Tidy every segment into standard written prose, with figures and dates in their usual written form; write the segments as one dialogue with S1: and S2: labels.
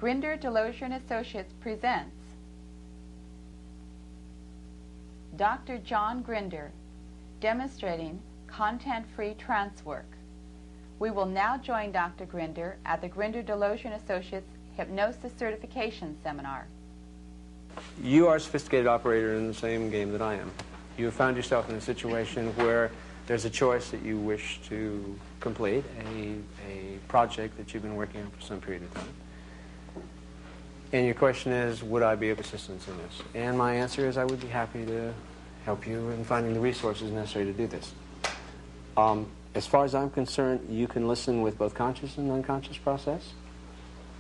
S1: Grinder, Delosier and Associates presents Dr. John Grinder, demonstrating content-free trance work. We will now join Dr. Grinder at the Grinder, Delosier and Associates Hypnosis Certification Seminar.
S2: You are a sophisticated operator in the same game that I am. You have found yourself in a situation where there's a choice that you wish to complete, a project that you've been working on for some period of time. And your question is, would I be of assistance in this? And my answer is, I would be happy to help you in finding the resources necessary to do this. As far as I'm concerned, you can listen with both conscious and unconscious process.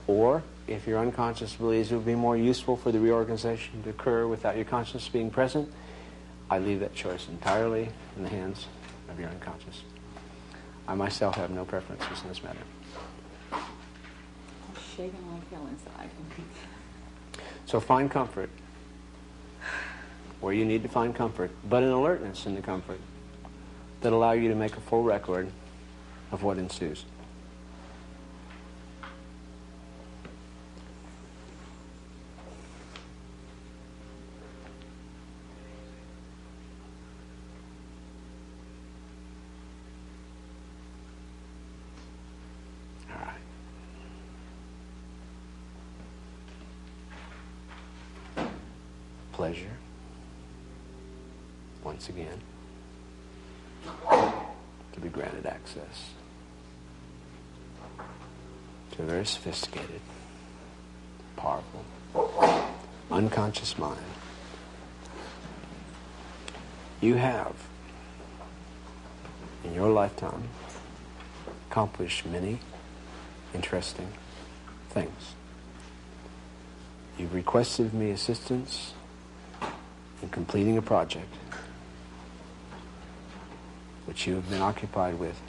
S2: Or, if your unconscious believes it would be more useful for the reorganization to occur without your conscious being present, I leave that choice entirely in the hands of your unconscious. I myself have no preferences in this matter.
S3: I'm shaking like hell inside.
S2: So find comfort where you need to find comfort, but an alertness in the comfort that allow you to make a full record of what ensues. All right. Pleasure, once again, to be granted access to a very sophisticated, powerful, unconscious mind. You have, in your lifetime, accomplished many interesting things. You've requested of me assistance in completing a project which you have been occupied with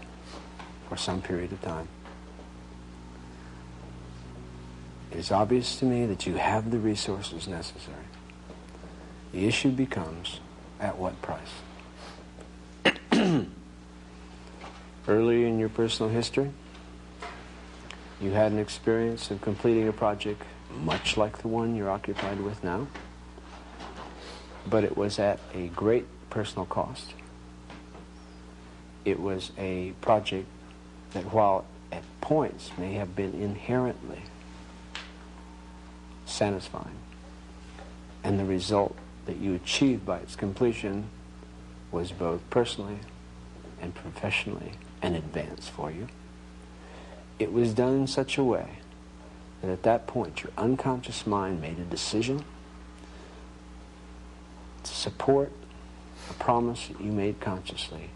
S2: for some period of time. It is obvious to me that you have the resources necessary. The issue becomes, at what price? Earlier in your personal history, you had an experience of completing a project much like the one you're occupied with now, but it was at a great personal cost. It was a project that, while at points may have been inherently satisfying, and the result that you achieved by its completion was both personally and professionally an advance for you, it was done in such a way that at that point your unconscious mind made a decision to support a promise that you made consciously.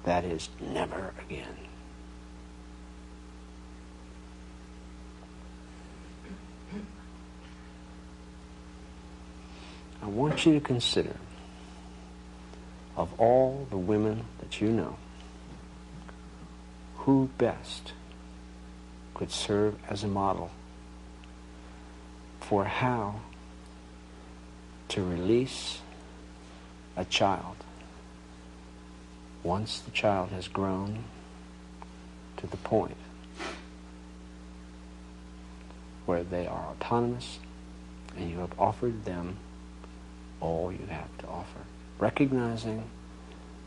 S2: That is, never again. I want you to consider, of all the women that you know, who best could serve as a model for how to release a child once the child has grown to the point where they are autonomous and you have offered them all you have to offer, recognizing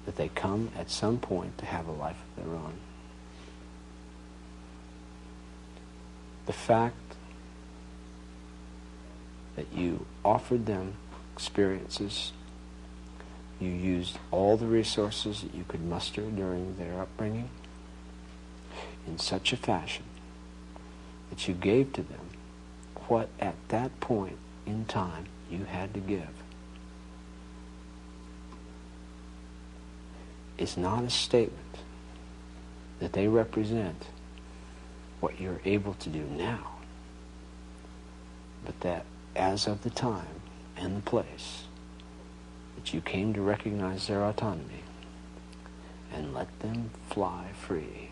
S2: that they come at some point to have a life of their own. The fact that you offered them experiences, you used all the resources that you could muster during their upbringing in such a fashion that you gave to them what at that point in time you had to give, is not a statement that they represent what you're able to do now, but that as of the time and the place that you came to recognize their autonomy and let them fly free,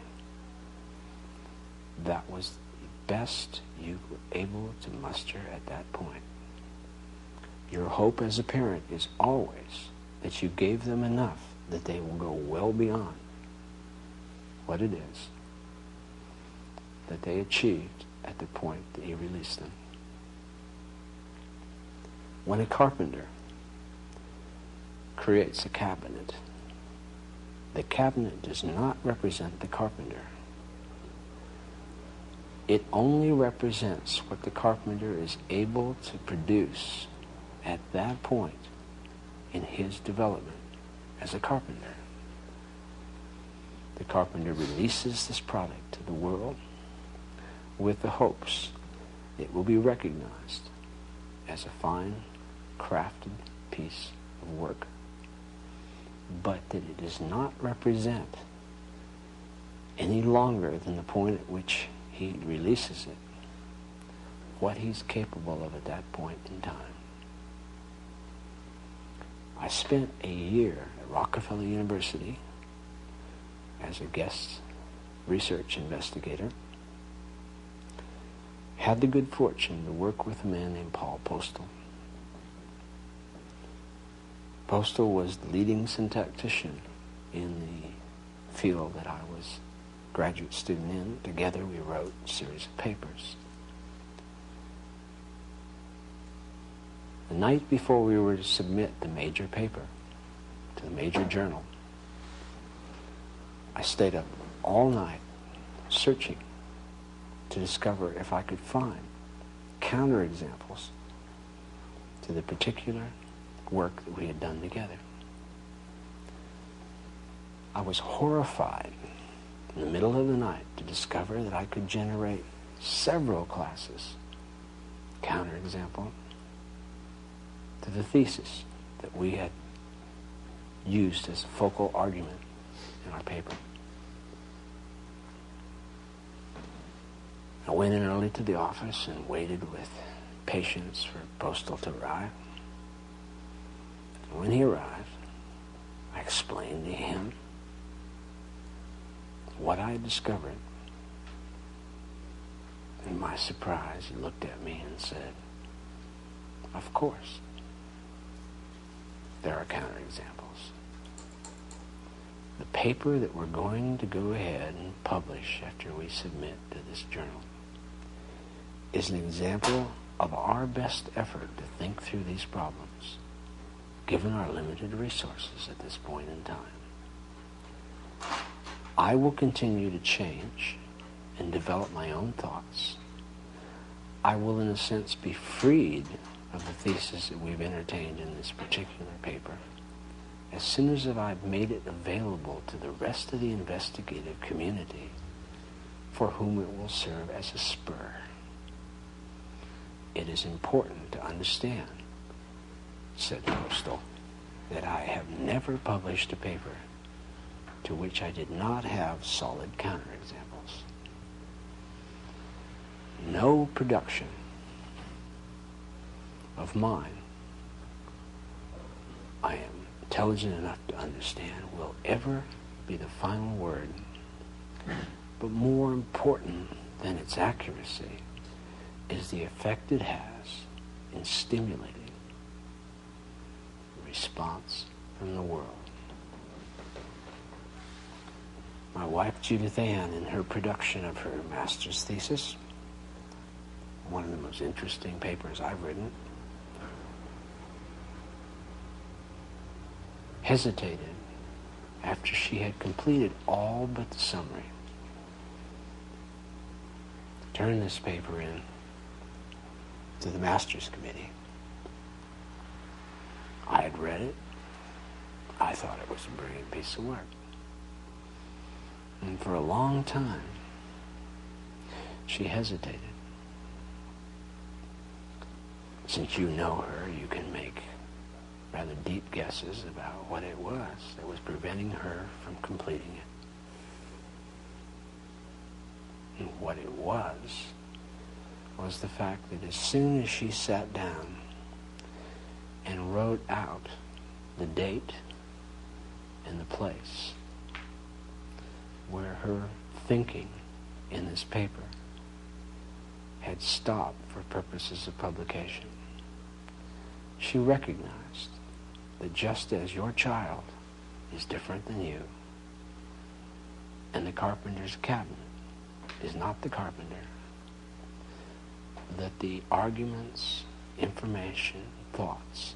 S2: that was the best you were able to muster at that point. Your hope as a parent is always that you gave them enough that they will go well beyond what it is that they achieved at at the point that he released them. When a carpenter creates a cabinet, the cabinet does not represent the carpenter. It only represents what the carpenter is able to produce at that point in his development as a carpenter. The carpenter releases this product to the world with the hopes it will be recognized as a fine, crafted piece of work, but that it does not represent any longer than the point at which he releases it, what he's capable of at that point in time. I spent a year at Rockefeller University as a guest research investigator. Had the good fortune to work with a man named Paul Postal. Postal was the leading syntactician in the field that I was a graduate student in. Together we wrote a series of papers. The night before we were to submit the major paper to the major journal, I stayed up all night searching to discover if I could find counterexamples to the particular work that we had done together. I was horrified in the middle of the night to discover that I could generate several classes counterexample to the thesis that we had used as a focal argument in our paper. I went in early to the office and waited with patience for Postal to arrive. And when he arrived, I explained to him what I had discovered. In my surprise, he looked at me and said, "Of course, there are counterexamples. The paper that we're going to go ahead and publish after we submit to this journal is an example of our best effort to think through these problems, given our limited resources at this point in time. I will continue to change and develop my own thoughts. I will, in a sense, be freed of the thesis that we've entertained in this particular paper as soon as I've made it available to the rest of the investigative community for whom it will serve as a spur. It is important to understand," said Postal, "that I have never published a paper to which I did not have solid counterexamples. No production of mine, I am intelligent enough to understand, will ever be the final word. But more important than its accuracy is the effect it has in stimulating response from the world." My wife, Judith Ann, in her production of her master's thesis, one of the most interesting papers I've written, hesitated after she had completed all but the summary. Turn this paper in to the master's committee. I had read it. I thought it was a brilliant piece of work. And for a long time, she hesitated. Since you know her, you can make rather deep guesses about what it was that was preventing her from completing it. And what it was the fact that as soon as she sat down and wrote out the date and the place where her thinking in this paper had stopped for purposes of publication, she recognized that just as your child is different than you, and the carpenter's cabinet is not the carpenter, that the arguments, information, thoughts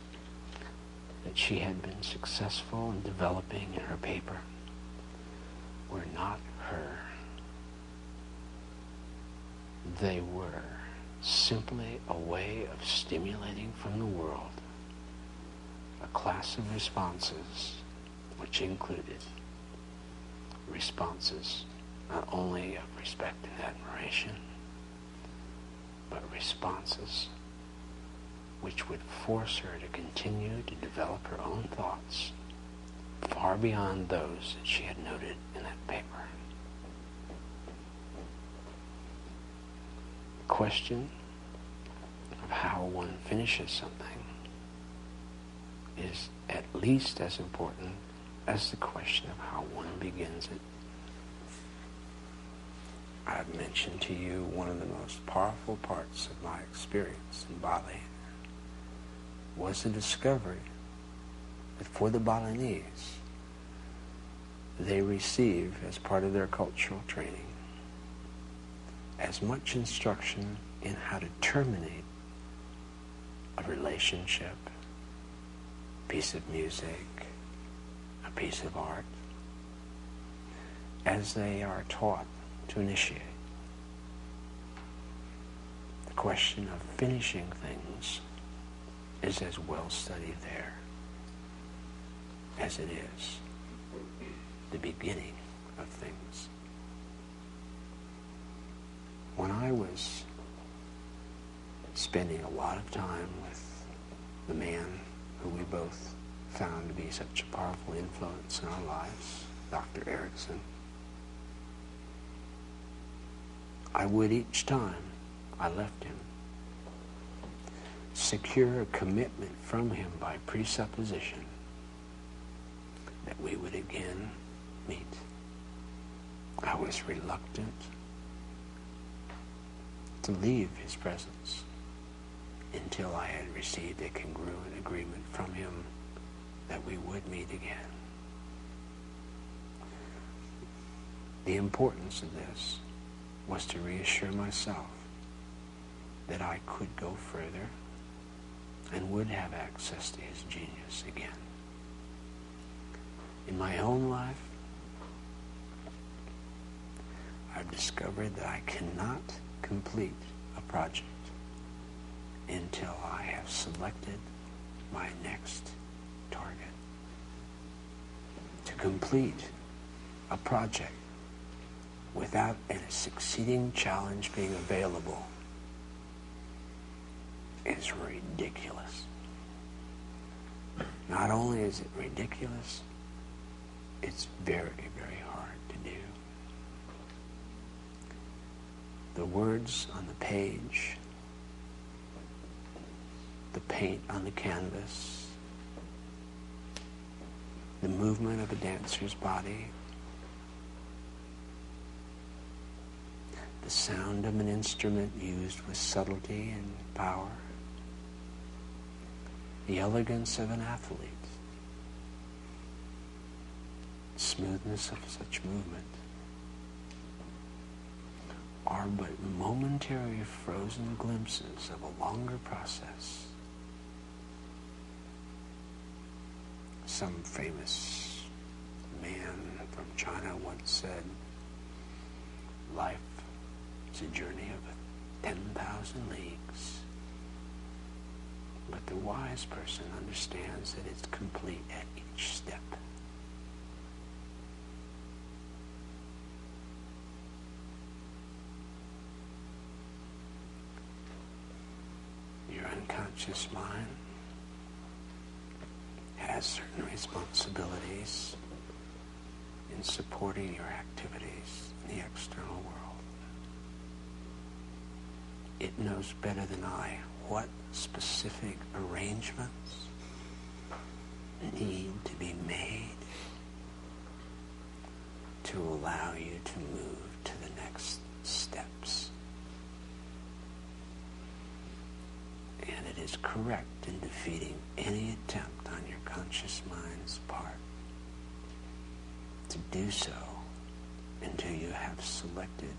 S2: that she had been successful in developing in her paper were not her. They were simply a way of stimulating from the world a class of responses which included responses not only of respect and admiration, but responses which would force her to continue to develop her own thoughts far beyond those that she had noted in that paper. The question of how one finishes something is at least as important as the question of how one begins it. I've mentioned to you one of the most powerful parts of my experience in Bali was the discovery that for the Balinese, they receive as part of their cultural training as much instruction in how to terminate a relationship, a piece of music, a piece of art, as they are taught to initiate. The question of finishing things is as well studied there as it is the beginning of things. When I was spending a lot of time with the man who we both found to be such a powerful influence in our lives, Dr. Erickson, I would each time I left him secure a commitment from him by presupposition that we would again meet. I was reluctant to leave his presence until I had received a congruent agreement from him that we would meet again. The importance of this was to reassure myself that I could go further and would have access to his genius again. In my own life, I've discovered that I cannot complete a project until I have selected my next target. To complete a project without a succeeding challenge being available is ridiculous. Not only is it ridiculous, it's very, very hard to do. The words on the page, the paint on the canvas, the movement of a dancer's body, the sound of an instrument used with subtlety and power, the elegance of an athlete, smoothness of such movement are but momentary frozen glimpses of a longer process. Some famous man from China once said, life is a journey of 10,000 leagues. But the wise person understands that it's complete at each step. Your unconscious mind has certain responsibilities in supporting your activities in the external world. It knows better than I what specific arrangements need to be made to allow you to move to the next steps. And it is correct in defeating any attempt on your conscious mind's part to do so until you have selected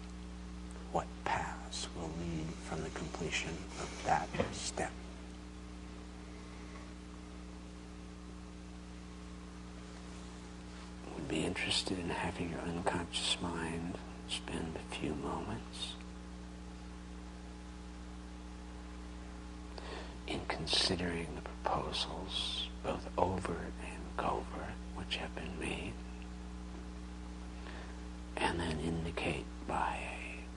S2: what paths process will lead from the completion of that step. Would be interested in having your unconscious mind spend a few moments in considering the proposals, both overt and covert, which have been made, and then indicate by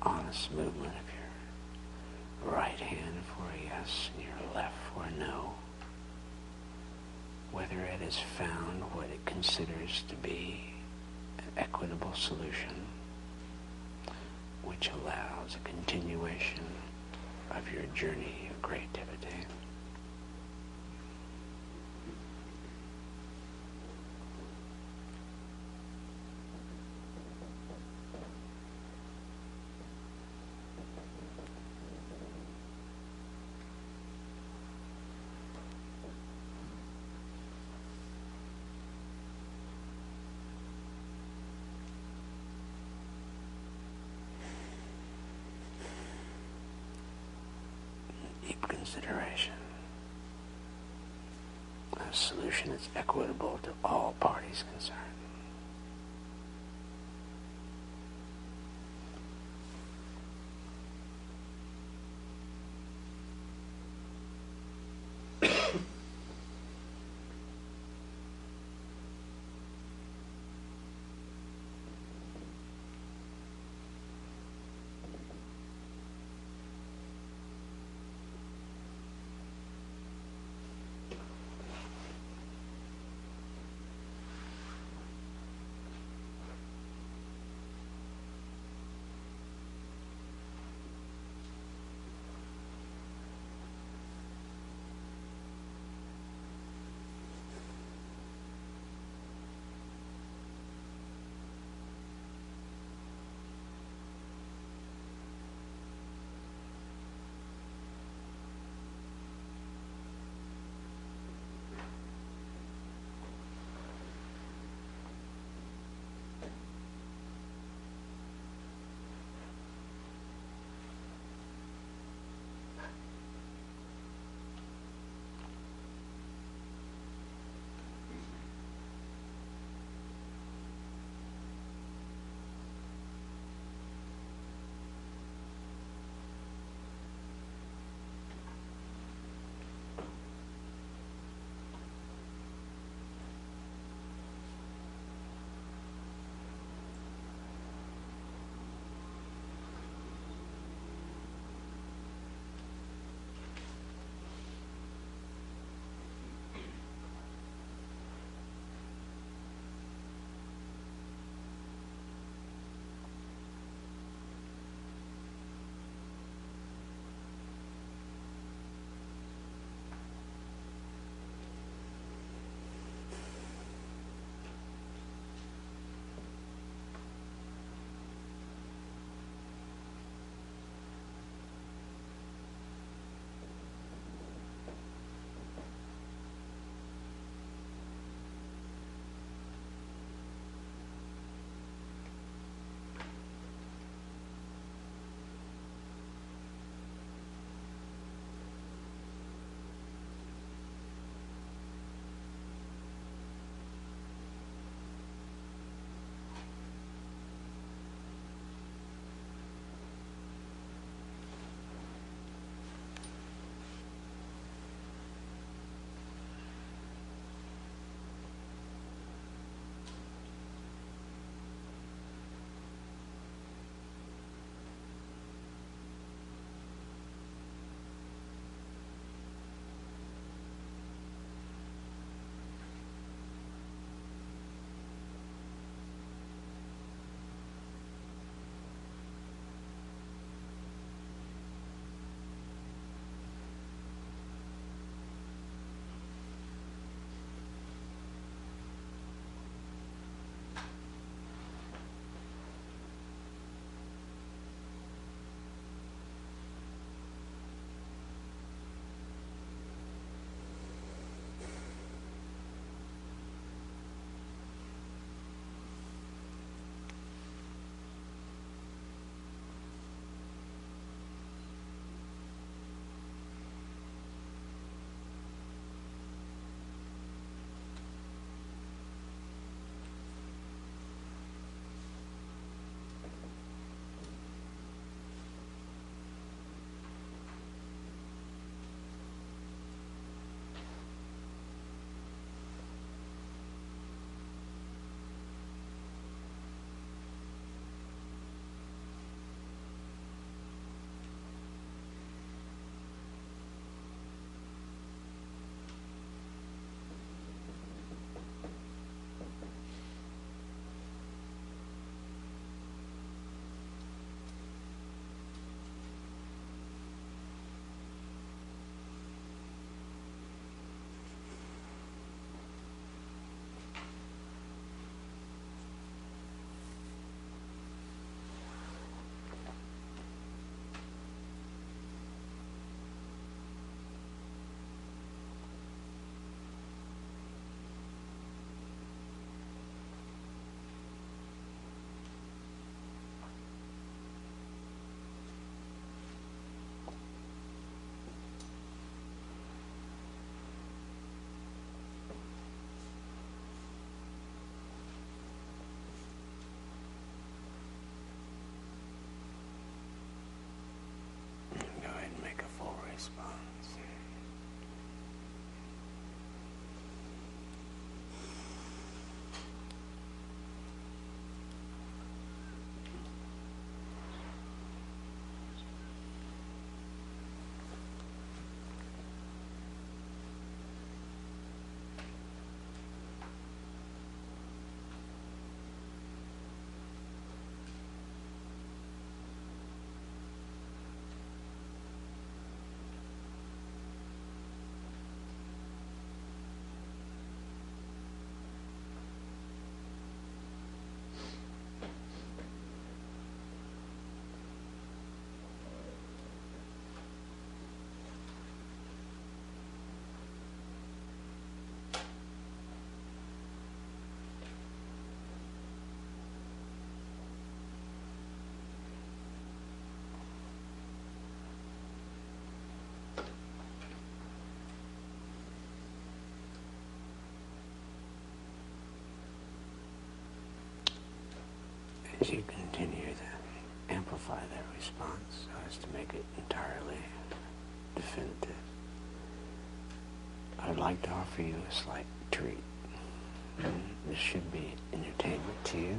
S2: a honest movement of your right hand for a yes and your left for a no, whether it has found what it considers to be an equitable solution which allows a continuation of your journey of creativity. Deep consideration. A solution that's equitable to all parties concerned.
S4: as you continue to amplify that response so as to make it entirely definitive, I'd like to offer you a slight treat. This should be entertainment to you,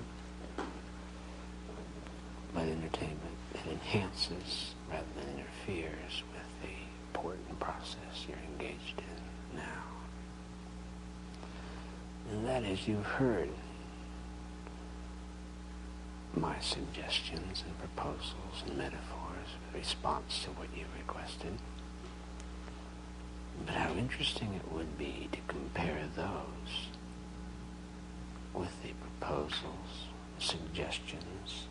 S4: but entertainment that enhances rather than interferes with the important process you're engaged in now. And that is, you've heard my suggestions and proposals and metaphors in response to what you requested. But how interesting it would be to compare those with the proposals, suggestions,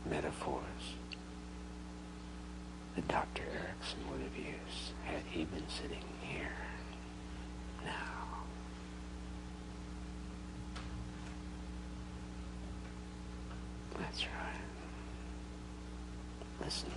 S4: metaphors that Dr. Erickson would have used had he been sitting here now. That's right. Listen.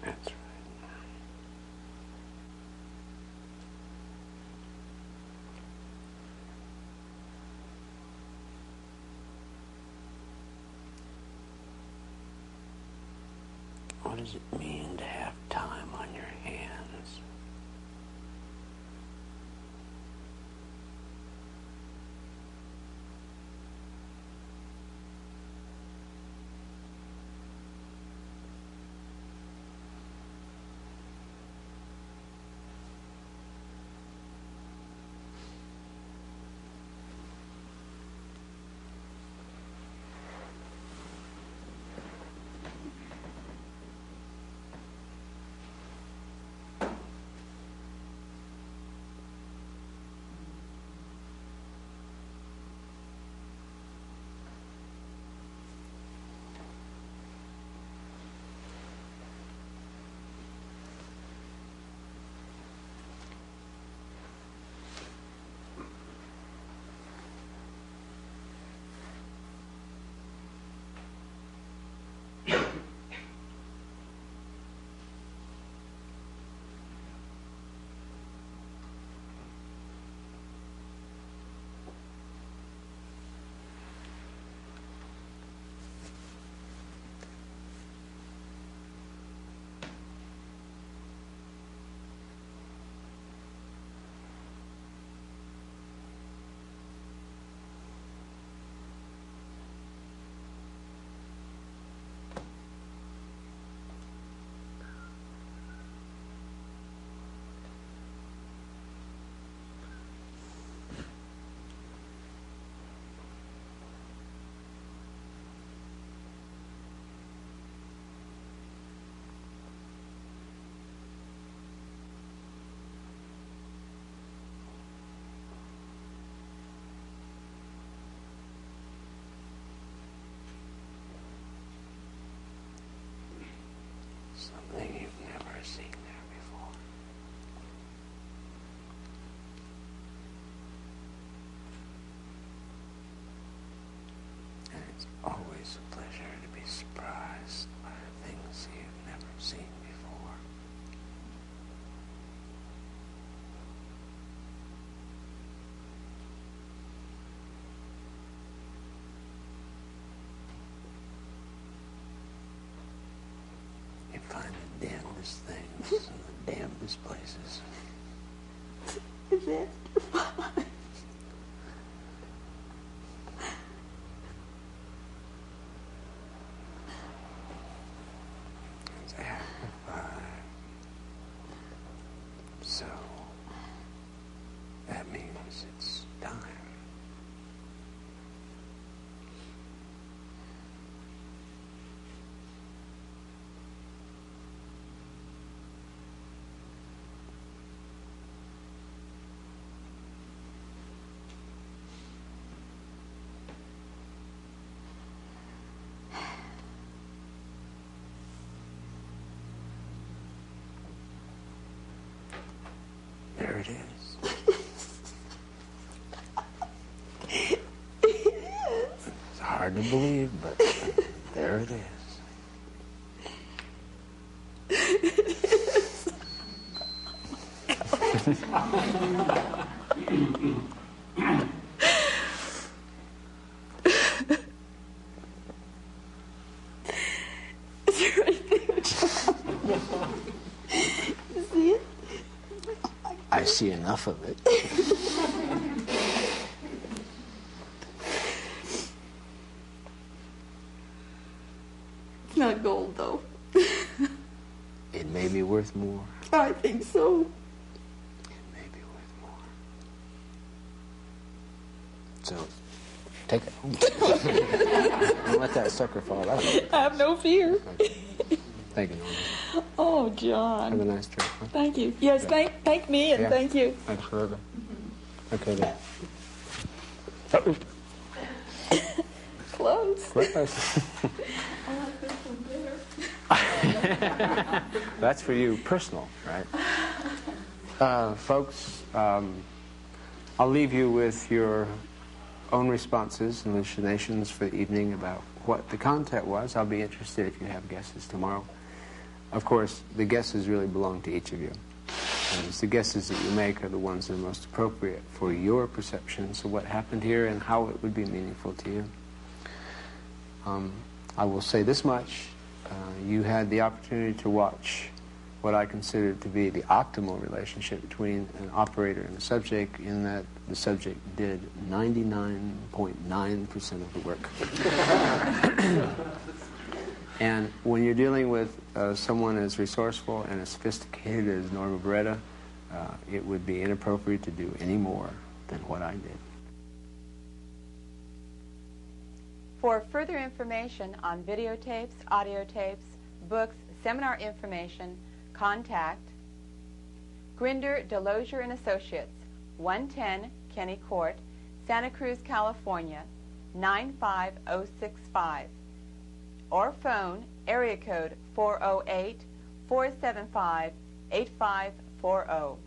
S4: That's right. What does it mean to have time on your hands? It's always a pleasure to be surprised by things you've never seen before. You find the damnedest things in the damnedest places.
S3: Is that fun?
S4: It's after 5. So, that means it's time. There it is. It's hard to believe, but there it is.
S3: Is there anything, John? You see it?
S4: I see enough of it.
S3: It's not gold, though.
S4: It may be worth more.
S3: I think so.
S4: It may be worth more. So, take it home. Don't let that sucker fall out.
S3: I have no fear.
S4: Thank you, Norma.
S3: Oh,
S4: Have a
S3: John.
S4: nice trip. Huh?
S3: Thank you. Yes, thank me and
S4: Yeah.
S3: thank you.
S4: Absolutely. Okay, then.
S3: Close.
S4: Close.
S3: I like this one better.
S2: That's for you, personal, right? Folks, I'll leave you with your own responses and hallucinations for the evening about what the content was. I'll be interested if you have guesses tomorrow. Of course, the guesses really belong to each of you. And it's the guesses that you make are the ones that are most appropriate for your perceptions of what happened here and how it would be meaningful to you. I will say this much. You had the opportunity to watch what I consider to be the optimal relationship between an operator and a subject, in that the subject did 99.9% of the work. And when you're dealing with someone as resourceful and as sophisticated as Norma Beretta, it would be inappropriate to do any more than what I did.
S1: For further information on videotapes, audio tapes, books, seminar information, contact Grinder, Delosier and Associates, 110 Kenny Court, Santa Cruz, California, 95065, or phone area code 408-475-8540.